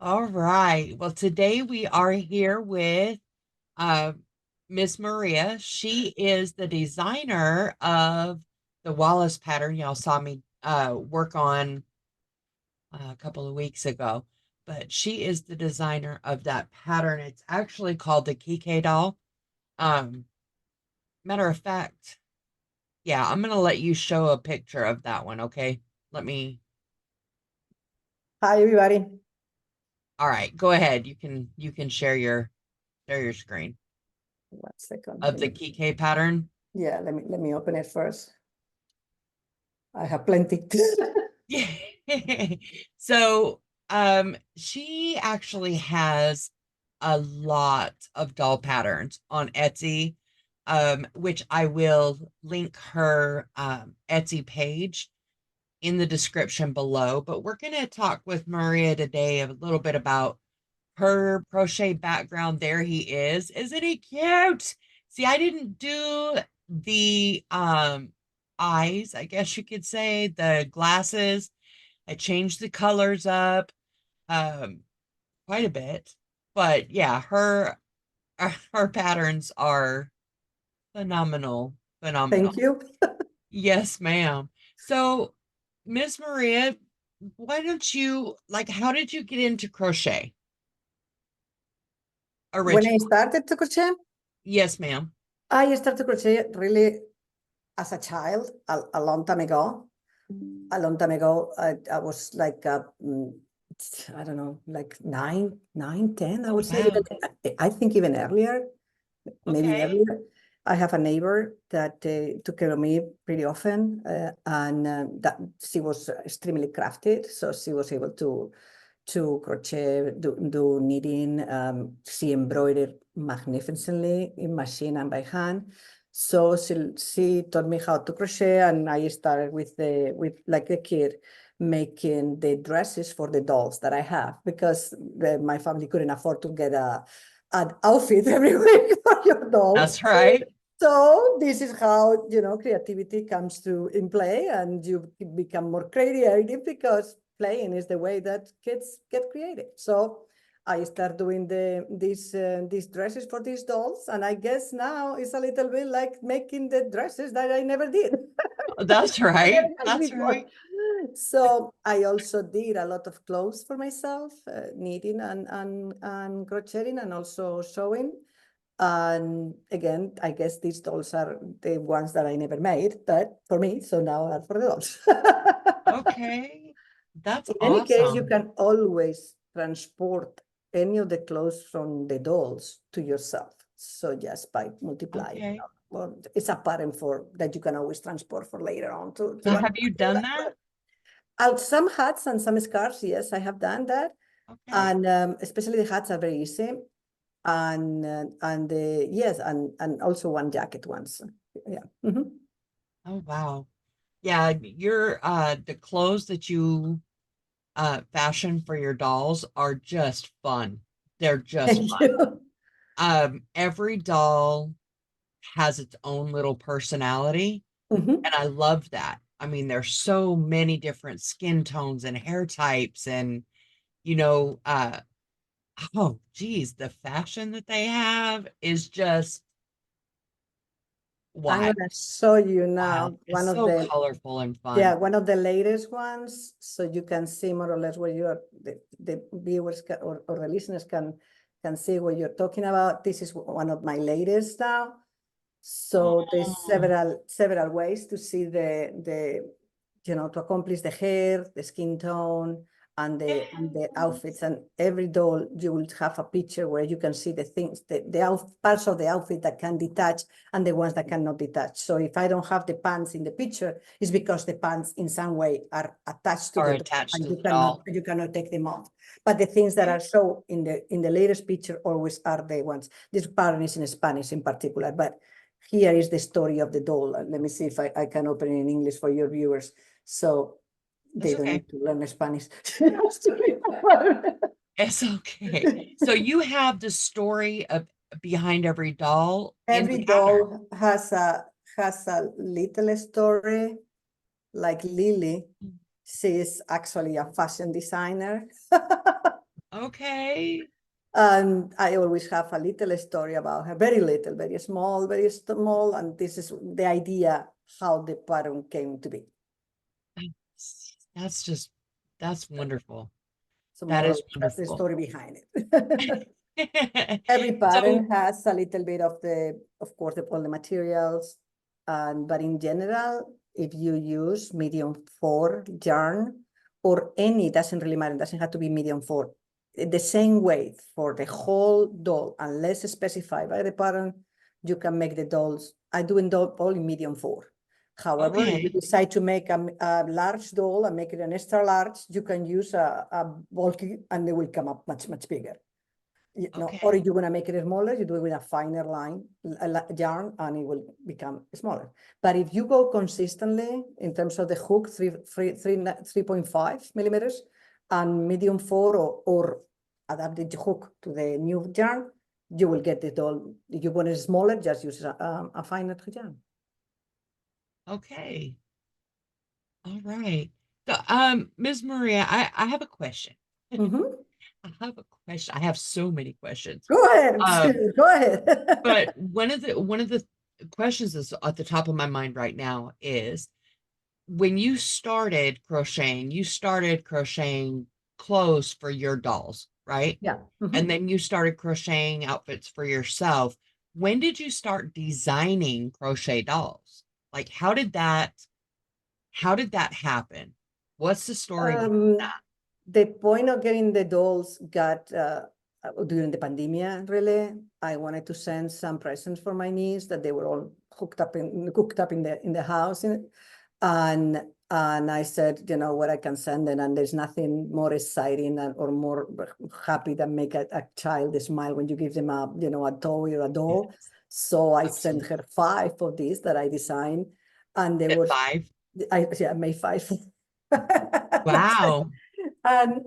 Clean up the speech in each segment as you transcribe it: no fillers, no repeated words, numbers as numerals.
All right. Well, today we are here with uh, Miss Maria. She is the designer of the Wallace pattern y'all saw me work on a couple of weeks ago. But she is the designer of that pattern. It's actually called the Kike doll. Um, Matter of fact, yeah, I'm gonna let you show a picture of that one, okay? Let me. Hi, everybody. All right, go ahead. You can share your screen 1 second. of the Kike pattern. Yeah, let me open it first. I have plenty. Yeah. So, she actually has a lot of doll patterns on Etsy, which I will link her Etsy page in the description below. But we're going to talk with Maria today a little bit about her crochet background. There he is. Isn't he cute? See, I didn't do the eyes, I guess you could say, the glasses. I changed the colors up um quite a bit. But yeah, her patterns are phenomenal. Phenomenal. Thank you. Yes, ma'am. So, Miss Maria, why don't you like how did you get into crochet When I originally? started to crochet, Yes, ma'am. I started to crochet really as a child, a long time ago. A long time ago, I was like, I don't know, like 10, I Oh, would say. wow. I think even earlier, maybe Okay. earlier. I have a neighbor that took care of me pretty often, and that she was extremely crafted, so she was able to crochet, do knitting. She embroidered magnificently in machine and by hand. So she taught me how to crochet, and I started with like a kid making the dresses for the dolls that I have because my family couldn't afford to get an outfit every week for your dolls. That's right. So this is how, creativity comes to in play, and you become more creative because playing is the way that kids get creative. So I start doing these dresses for these dolls, and I guess now it's a little bit like making the dresses that I never did. That's I right. never made That's before. right. So I also did a lot of clothes for myself, knitting and crocheting, and also sewing. And again, I guess these dolls are the ones that I never made, but for me, so now are for the dolls. Okay. That's In any case, you awesome. can always transport any of the clothes from the dolls to yourself. So just by multiplying, Okay. well, it's a pattern for that you can always transport for later on So to have you done that? out some hats and some scarves. Yes, I have done that, Okay. and especially the hats are very easy. And yes, and also one jacket once. Yeah. Oh, wow. Yeah, your the clothes that you fashion for your dolls are just fun. They're just Thank fun. you. Every doll has its own little personality, Mhm. and I love that. I mean, there's so many different skin tones and hair types and you know, oh geez, the fashion that they have is just I'm wild, gonna show you wild. now It's one of so the colorful and yeah fun. one of the latest ones, so you can see more or less what you are the viewers can, or the listeners can see what you're talking about. This is one of my latest now. So there's Oh, several ways to see the to accomplish the hair, the skin tone, and the outfits. yes. And every doll you will have a picture where you can see the things, the parts of the outfit that can detach and the ones that cannot detach. So if I don't have the pants in the picture, it's because the pants in some way are attached to Are the doll attached and to the doll. you cannot take them off. But the things that Okay. are shown in the latest picture always are the ones. This pattern is in Spanish in particular, but here is the story of the doll. Let me see if I can open it in English for your viewers. So It's they don't okay. need to learn Spanish. It's okay. So you have the story of behind every doll in the Every pattern. doll has a little story. Like Lily, she is actually a fashion designer. Okay. And I always have a little story about her, very little, very small. And this is the idea how the pattern came to be. That's just, that's wonderful. So That more or is less, that's the wonderful. story behind it. Every So, pattern has a little bit of the, of course, all the materials. But in general, if you use medium 4 yarn or any, doesn't really matter, it doesn't have to be medium 4. The same weight for the whole doll, unless specified by the pattern, you can make the dolls. I do in doll in medium 4. However, if you okay. decide to make a large doll and make it an extra large, you can use a bulky and they will come up much, much bigger. You know, or Okay. if you want to make it smaller, you do it with a finer line, yarn, and it will become smaller. But if you go consistently in terms of the hook, 3.5 millimeters, and medium 4 or adapted hook to the new yarn, you will get it all. If you want it smaller, just use a finer yarn. Okay. All right. So, Ms. Maria, I have a question. Mm-hmm. I have a question. I have so many questions. Go ahead, Um, go ahead. but one of the questions that's at the top of my mind right now is when you started crocheting clothes for your dolls, right? Yeah. And Mm-hmm. then you started crocheting outfits for yourself. When did you start designing crochet dolls? Like how did that happen? What's the story behind Um, that? the point of getting the dolls got during the pandemic, really. I wanted to send some presents for my niece that they were all cooked up in the house. And I said, you know what, I can send them. And there's nothing more exciting or more happy than make a child smile when you give them a toy or a Yes, doll. So I sent absolutely. her 5 of these that I designed. And they At were, 5? I made 5. Wow. And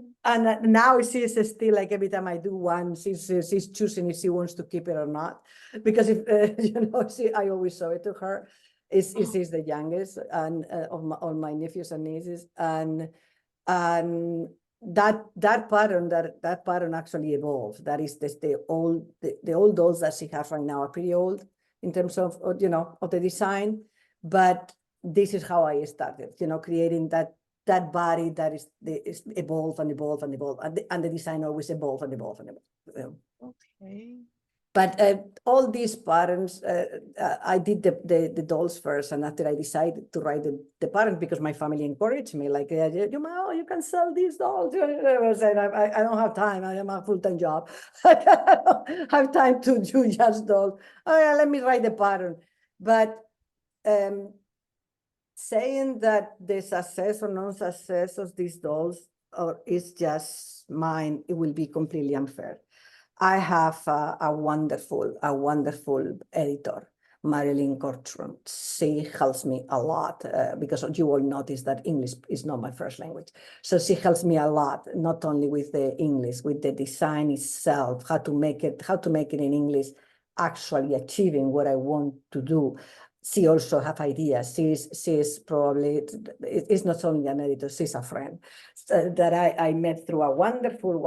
now she's still like every time I do one, she's choosing if she wants to keep it or not. Because if I always show it to her. Oh, She's the youngest and of all my nephews and nieces, and that pattern actually evolved. That is the old dolls that she has right now are pretty old in terms of of the design, but this is how I started, creating that body that is evolve and evolve and evolve, and the design always evolve and evolve and evolve. okay. But all these patterns, I did the dolls first, and after I decided to write the pattern because my family encouraged me, like, you can sell these dolls. I said, I don't have time. I am a full-time job. I don't have time to do just dolls. Oh yeah, let me write the pattern. But um, saying that the success or non-success of these dolls is just mine, it will be completely unfair. I have a wonderful editor, Marilyn Cortron. She helps me a lot because you all notice that English is not my first language. So she helps me a lot, not only with the English, with the design itself, how to make it in English, actually achieving what I want to do. She also have ideas. She's probably, it's not only an editor, she's a friend that I met through a wonderful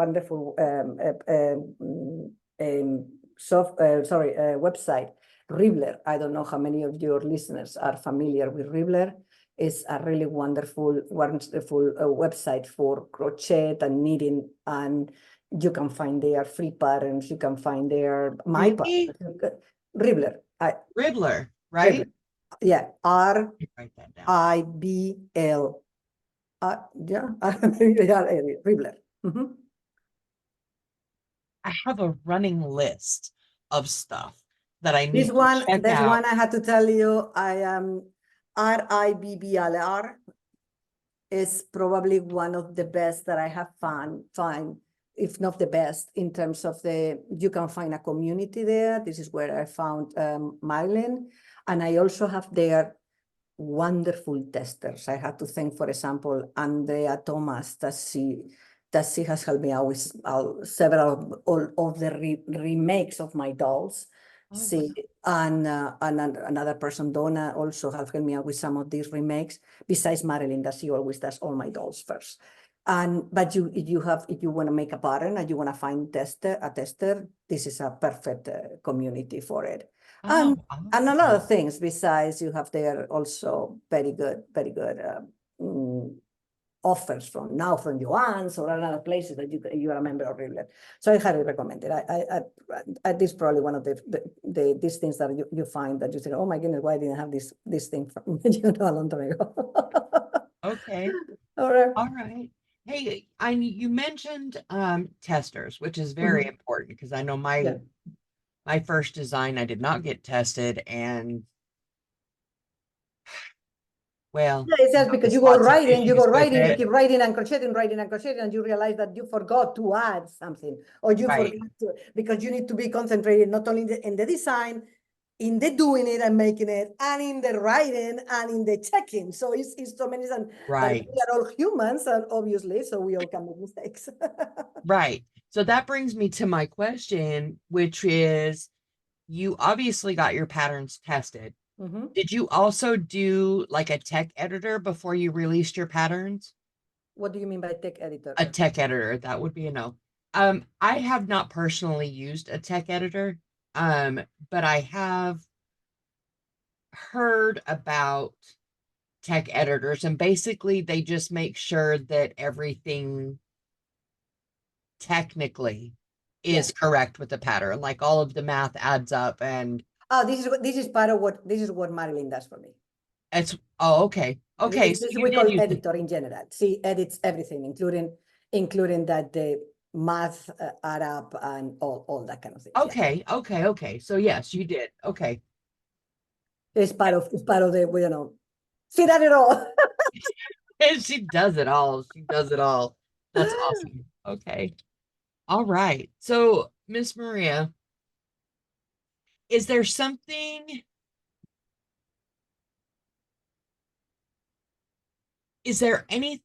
website, Ribbler. I don't know how many of your listeners are familiar with Ribbler. It's a really wonderful website for crochet and knitting, and you can find their free patterns. You can find their my Really? patterns. Ribbler, Riddler, Ribbler, right? yeah, You write that down. RIBL. Yeah, Ribbler. Mhm. I have a running list of stuff that I This need to one, check this out. one I had to tell you, I am RIBBLR is probably one of the best that I have find, if not the best, in terms of you can find a community there. This is where I found Marilyn. And I also have their wonderful testers. I have to thank, for example, Andrea Thomas, that she has helped me out with several of the remakes of my dolls. Oh, wow. And another person, Donna, also has helped me out with some of these remakes, besides Marilyn, that she always does all my dolls first. And but if you want to make a pattern and you want to find a tester, this is a perfect community for it. Oh, And a lot awesome. of things besides, you have there also very good offers from Joann's or other places that you are a member of Reworded. So I highly recommend it. This is probably one of these things that you find that you say, oh my goodness, why didn't I have this thing from a long time ago. Okay. All right. All right. Hey, you mentioned testers, which is very Mhm. important because I know Yeah. my first design I did not get tested, and well, Yeah, it's just because just you go lots of writing, issues with you it. keep writing and crocheting, and you realize that you forgot to add something, or you Right, forgot to, because you need to be concentrated not only in the design, in the doing it and making it, and in the writing and in the checking. So it's so many things that right, we are all humans, and obviously, so we all can make mistakes. right. So that brings me to my question, which is you obviously got your patterns tested. Mhm. Did you also do like a tech editor before you released your patterns? What do you mean by tech editor? A tech editor, that would be a no. I have not personally used a tech editor, but I have heard about tech editors, and basically they just make sure that everything technically Yeah. is correct with the pattern, like all of the math adds up, and Oh, this is part of what Marilyn does for me. it's oh okay. Okay, so This you we did call use the editor in general. She edits everything, including that the math add up and all that kind of things. Yeah, okay. So yes, you did. Okay. it's part of the she done it all. And she does it all. She does it all. That's awesome. Okay. All right. So, Miss Maria, is there something, is there any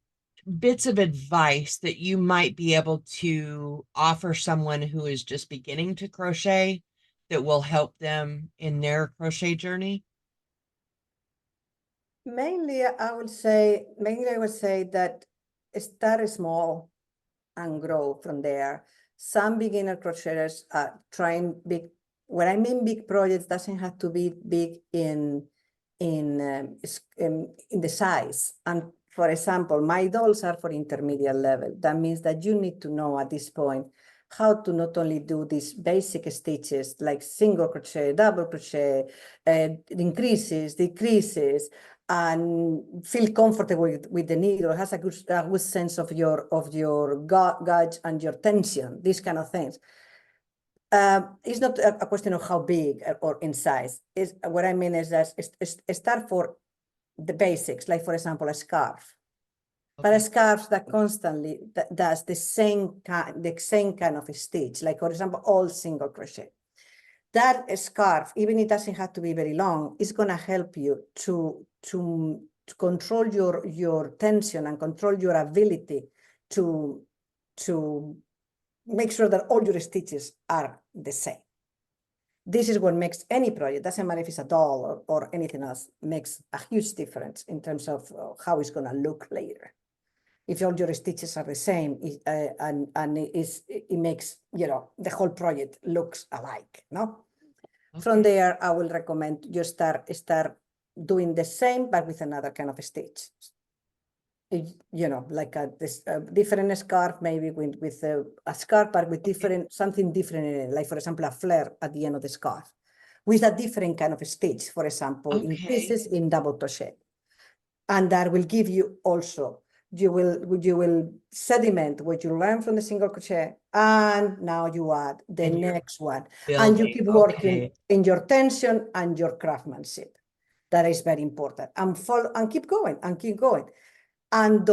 bits of advice that you might be able to offer someone who is just beginning to crochet that will help them in their crochet journey? Mainly, I would say that start small and grow from there. Some beginner crocheters are trying big. When I mean big projects, doesn't have to be big in the size. And for example, my dolls are for intermediate level. That means that you need to know at this point how to not only do these basic stitches like single crochet, double crochet, increases, decreases, and feel comfortable with the needle, has a good sense of your gauge and your tension, these kind of things. It's not a question of how big or in size. Is what I mean is that start for the basics, like for example, a scarf. But a Okay. scarf that constantly does the same kind of stitch, like for example, all single crochet. That scarf, even it doesn't have to be very long, is going to help you to control your tension and control your ability to make sure that all your stitches are the same. This is what makes any project, doesn't matter if it's a doll or anything else, makes a huge difference in terms of how it's going to look later. If all your stitches are the same, and it makes the whole project looks alike, no? From Okay. there, I will recommend you start doing the same, but with another kind of stitch. Like a different scarf, maybe with a scarf, but with something different in it. Like for example, a flare at the end of the scarf, with a different kind of stitch. For example, Okay. increases in double crochet, and that will give you also. You will sediment what you learn from the single crochet, and now you add the And you're next one, and you building. keep working Okay. in your tension and your craftsmanship. That is very important. And keep going and keep going, and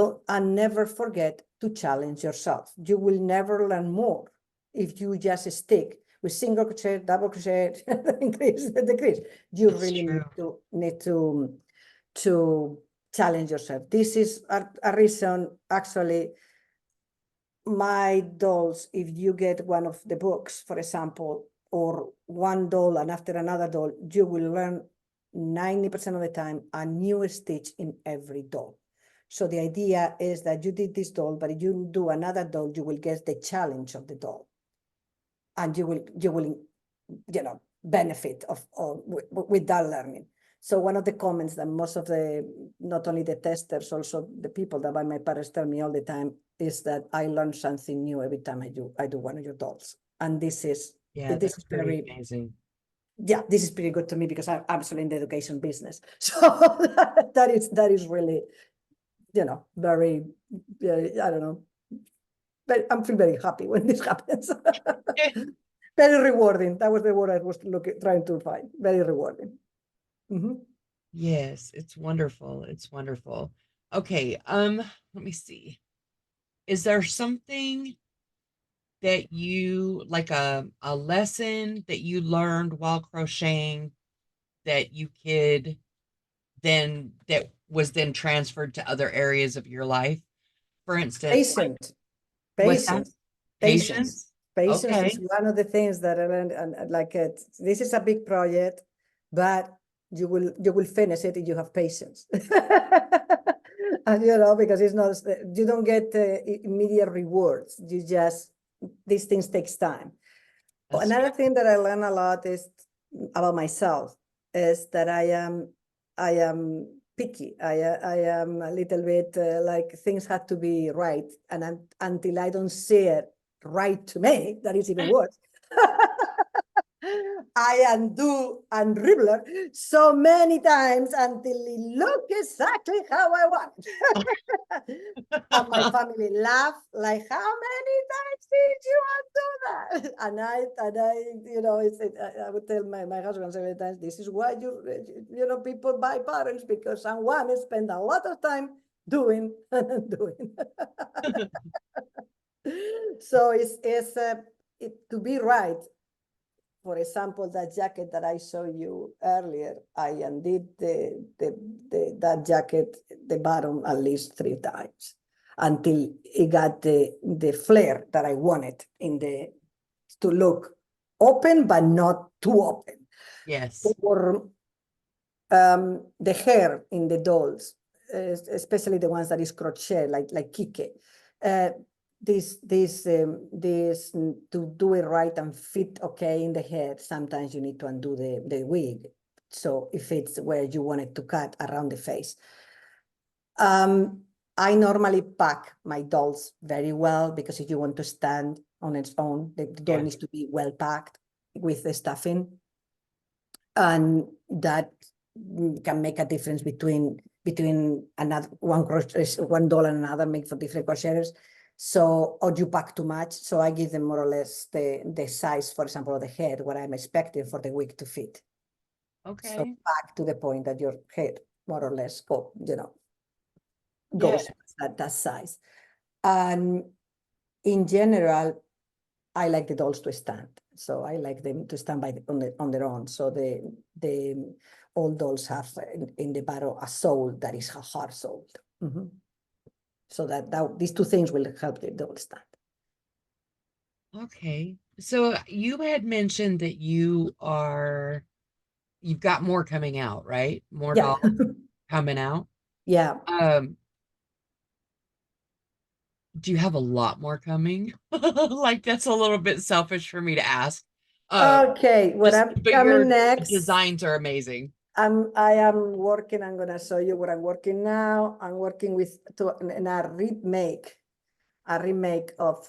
never forget to challenge yourself. You will never learn more if you just stick with single crochet, double crochet, increase, decrease. You That's really true. need to challenge yourself. This is a reason, actually, my dolls, if you get one of the books, for example, or one doll and after another doll, you will learn 90% of the time a new stitch in every doll. So the idea is that you did this doll, but if you do another doll, you will get the challenge of the doll, and you will benefit with that learning. So one of the comments that most of not only the testers, also the people that buy my patterns tell me all the time is that I learn something new every time I do one of your dolls. And this is That's pretty amazing. yeah, this is pretty good to me because I'm absolutely in the education business. So that is really, very, I don't know, but I feel very happy when this happens. Very rewarding. That was the word I was trying to find. Very rewarding. Yes, it's wonderful. It's wonderful. Okay, let me see. Is there something that you like a lesson that you learned while crocheting that you could then that was then transferred to other areas of your life? For instance, like Patient, what's that? patience, patience. Patience? Patience is Okay. one of the things that I learned, and like this is a big project, but you will finish it if you have patience. And because it's not, you don't get immediate rewards. These things takes time. That's Another thing that I learned a lot is about myself is that I am picky. I am a little bit like things have to be right, and until I don't see it right to me, that is even worse. I undo and dribbler so many times until it look exactly how I want. And my family laugh like, how many times did you undo that? And I would tell my husband several times, this is why people buy patterns, because someone spend a lot of time doing and doing. So to be right. For example, that jacket that I showed you earlier, I undid that jacket, the bottom, at least 3 times until it got the flare that I wanted to look open, but not too open. Yes. Or the hair in the dolls, especially the ones that is crochet, like Kike. This to do it right and fit okay in the head, sometimes you need to undo the wig, so if it's where you want it to cut around the face. I normally pack my dolls very well, because if you want to stand on its own, the doll needs to be well packed with the stuffing, and that can make a difference between another one doll and another, make for different crocheters. So, or you pack too much. So I give them more or less the size, for example, of the head, what I'm expecting for the wig to fit. So Okay. back to the point that your head more or less goes that size. And in general, I like the dolls to stand. So I like them to stand on their own. So the all dolls have in the bottom a sole that is a hard sole. So that these two things will help the doll stand. Okay. So you had mentioned that you've got more coming out, right? More Yeah. dolls coming out. Yeah. Do you have a lot more coming? Like that's a little bit selfish for me to ask. Okay. What I'm But coming your next? designs are amazing. I am working. I'm gonna show you what I'm working now. I'm working with in a remake of.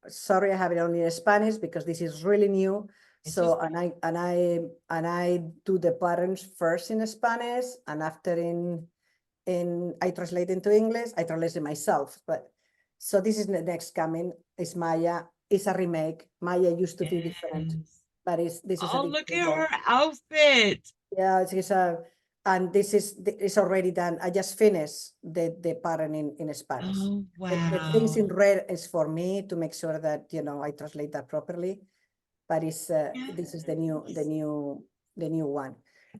Sorry, I have it only in Spanish because this is really new. So I do the patterns first in Spanish, and after I translate into English. I translate it myself. But so this is the next coming. Is Maya? It's a remake. Maya used to be different, Yes. but this is a Oh, look different at one. her outfit. Yeah, it's and this is already done. I just finished the pattern in Spanish. Oh, The things in wow. red is for me to make sure that I translate that properly. But this is Yes. the new one.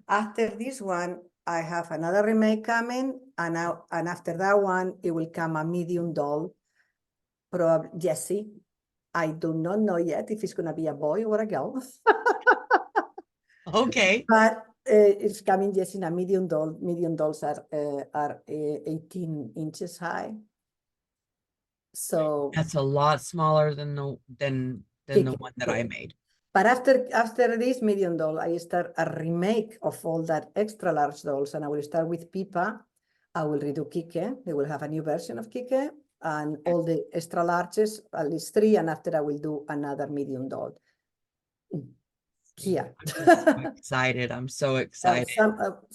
After this one, I have another remake coming, and after that one, it will come a medium doll, probably Jessie. I do not know yet if it's gonna be a boy or a girl. Okay. But It's coming just in a medium doll. Medium dolls are 18 inches high. So That's a lot smaller than the thick, one that I yeah. made. But after this medium doll, I start a remake of all that extra large dolls, and I will start with Pipa. I will redo Kike. They will have a new version of Kike, and all the extra larges, at least 3, and after I will do another medium doll. Here. I'm just so excited. I'm so excited.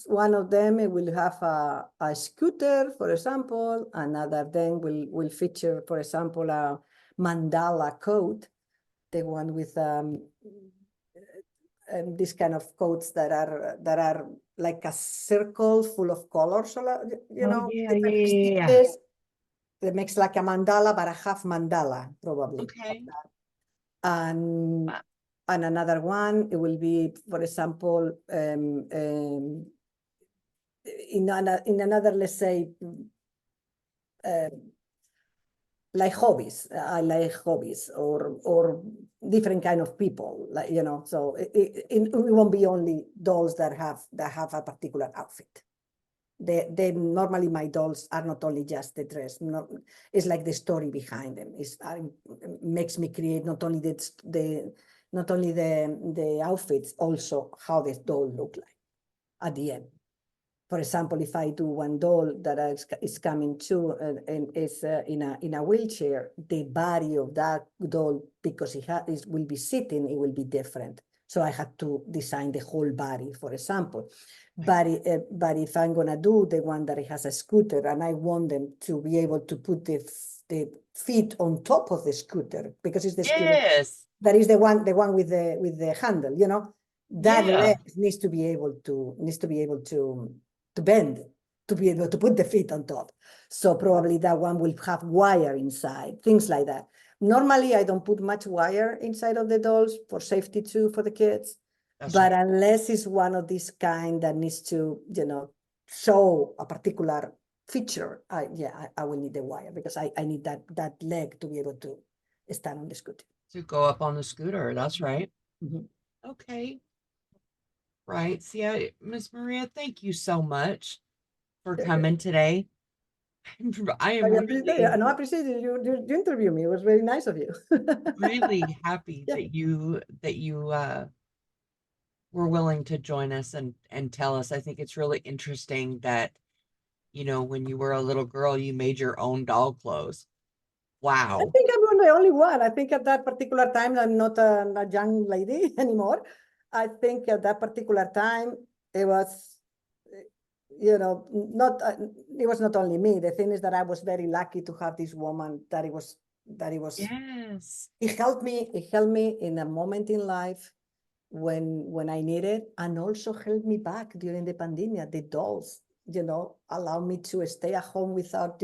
One of them will have a scooter, for example. Another then will feature, for example, a mandala coat, the one with this kind of coats that are like a circle full of colors, you Oh know, yeah, yeah, different yeah, yeah. stitches. That makes like a mandala, but a half mandala, probably. Okay. And another one, it will be, for example, in another, let's say, like hobbies. I like hobbies or different kind of people, like, you know. So it won't be only dolls that have a particular outfit. They normally my dolls are not only just the dress. No, it's like the story behind them. Makes me create not only the outfits, also how the doll look like at the end. For example, if I do one doll that is coming to and is in a wheelchair, the body of that doll, because it will be sitting, it will be different. So I had to design the whole body, for example. But if I'm gonna do the one that has a scooter, and I want them to be able to put the feet on top of the scooter, because it's the scooter Yes. that is the one with the handle, you know, that Yeah. leg needs to be able to bend, to be able to put the feet on top. So probably that one will have wire inside, things like that. Normally, I don't put much wire inside of the dolls for safety too for the kids. That's But right. unless it's one of these kind that needs to, you know, show a particular feature, I will need the wire, because I need that leg to be able to stand on the scooter. To go up on the scooter. That's right. Mhm. Okay. Right. See, Miss Maria, thank you so much for coming today. I am I appreciate you interview me. It was very nice of you. really happy Yeah. that you were willing to join us and tell us. I think it's really interesting that, when you were a little girl, you made your own doll clothes. I Wow. think I'm not the only one. I think at that particular time, I'm not a young lady anymore. I think at that particular time, it was, not, it was not only me. The thing is that I was very lucky to have this woman Yes. it helped me in a moment in life when I needed, and also helped me back during the pandemic. The dolls, allow me to stay at home without,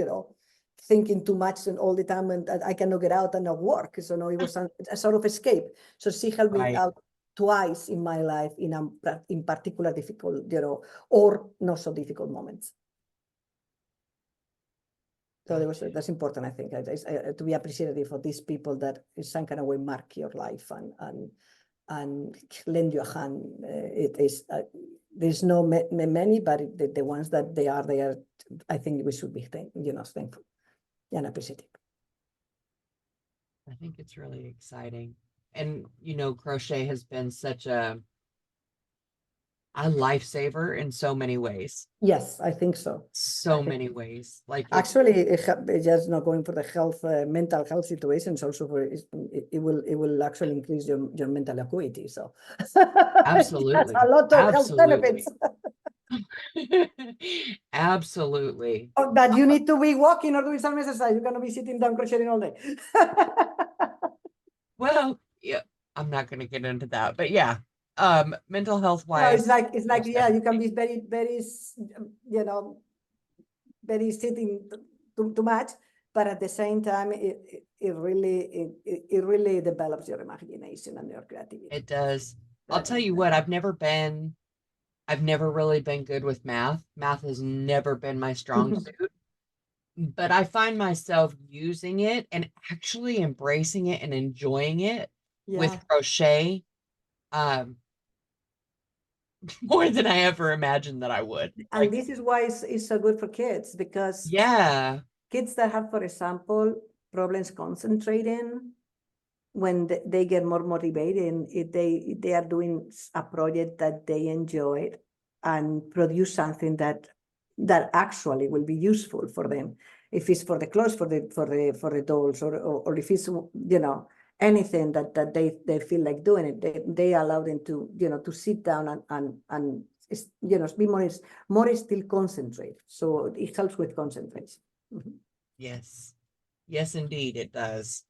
thinking too much and all the time, and I cannot get out and not work. So no, it was a sort of escape. So she helped me Right. out twice in my life in particular difficult, or not so difficult moments. So that's important, I think, to be appreciative of these people that in some kind of way mark your life and lend you a hand. It is there's no many, but the ones that they are. I think we should be thankful and appreciative. I think it's really exciting. And, crochet has been such a lifesaver in so many ways. Yes, I think so. So many ways. Like Actually, just not going for the health, mental health situations. Also, it will actually increase your mental acuity. So, it has absolutely. a lot of health benefits. Absolutely. Absolutely. Or that you need to be walking or doing some exercise. You're going to be sitting down crocheting all day. Well, yeah, I'm not going to get into that, but yeah, mental health No, wise, it's like, most yeah, you can definitely. be very, very, very sitting too much, but at the same time, it really develops your imagination and your creativity. It does. I'll That tell is, you what, I've never really been good with math. Math has never been my strong suit, but I find myself using it and actually embracing it and enjoying it with yeah. crochet. Um, more than I ever imagined that I would. And Like, this is why it's so good for kids, because yeah, kids that have, for example, problems concentrating, when they get more motivated, if they are doing a project that they enjoy and produce something that actually will be useful for them, if it's for the clothes, for the dolls, or if it's, anything that they feel like doing it, they allow them to, to sit down and be more still concentrate. So it helps with concentration. Mhm. yes, yes, indeed, it does.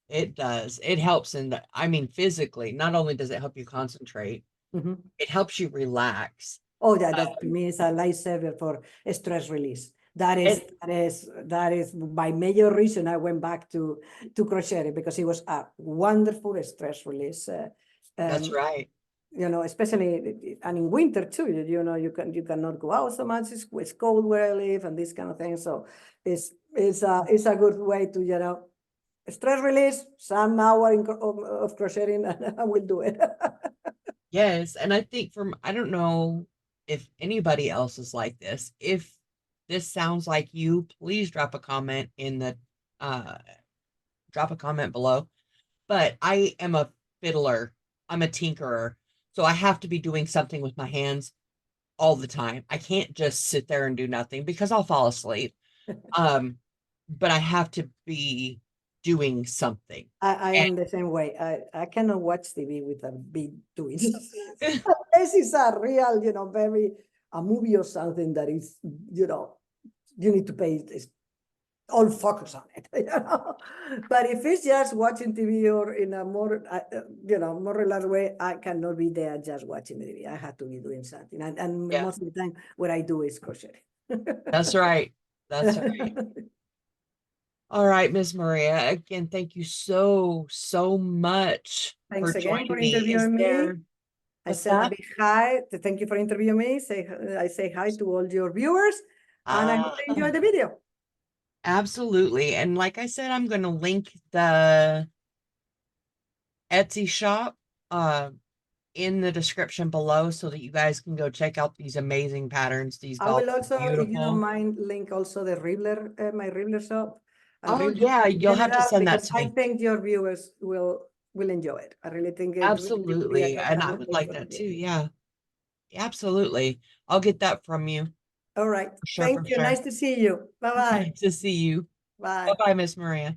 It does. It helps in the, I mean, physically, not only does it help you concentrate, Mhm. it helps you relax. Oh, yeah, that to Um, me is a lifesaver for stress release. That is and that is that is my major reason I went back to crochet, because it was a wonderful stress release. that's Um, right. Especially and in winter too. You cannot go out so much. It's cold where I live and this kind of thing. So it's a good way to, stress release. Some hour of crocheting, and I will do it. Yes, and I think from, I don't know if anybody else is like this. If this sounds like you, please drop a comment in the uh drop a comment below. But I am a fiddler. I'm a tinkerer. So I have to be doing something with my hands all the time. I can't just sit there and do nothing because I'll fall asleep. Um, but I have to be doing something. I And am the same way. I cannot watch TV without be doing something. This is a real, very a movie or something that is, you need to pay all focus on it. But if it's just watching TV or in a more, more relaxed way, I cannot be there just watching the TV. I have to be doing something, and yeah, most of the time, what I do is crochet. that's right. That's right. All right, Miss Maria. Again, thank you so, so much for Thanks again for joining me. Is interviewing me. there, I what's said a that? big hi. Thank you for interviewing me. I say hi to all your viewers, and I hope Ah, they enjoy the video. absolutely. And like I said, I'm going to link the Etsy shop uh, in the description below so that you guys can go check out these amazing patterns. These I dolls will are also, if you don't beautiful. mind, link also the Ribbler, my Ribbler shop, and Oh, Ribbler yeah, in you'll have to general, send that because to I me. think your viewers will enjoy it. I really think it really will be Absolutely. a And I good would way like for that them. too. Yeah, absolutely. I'll get that from you All right. for sure, for Thank you. sure. Nice to see you. Bye-bye. Nice to see you. Bye. Bye-bye, Miss Maria.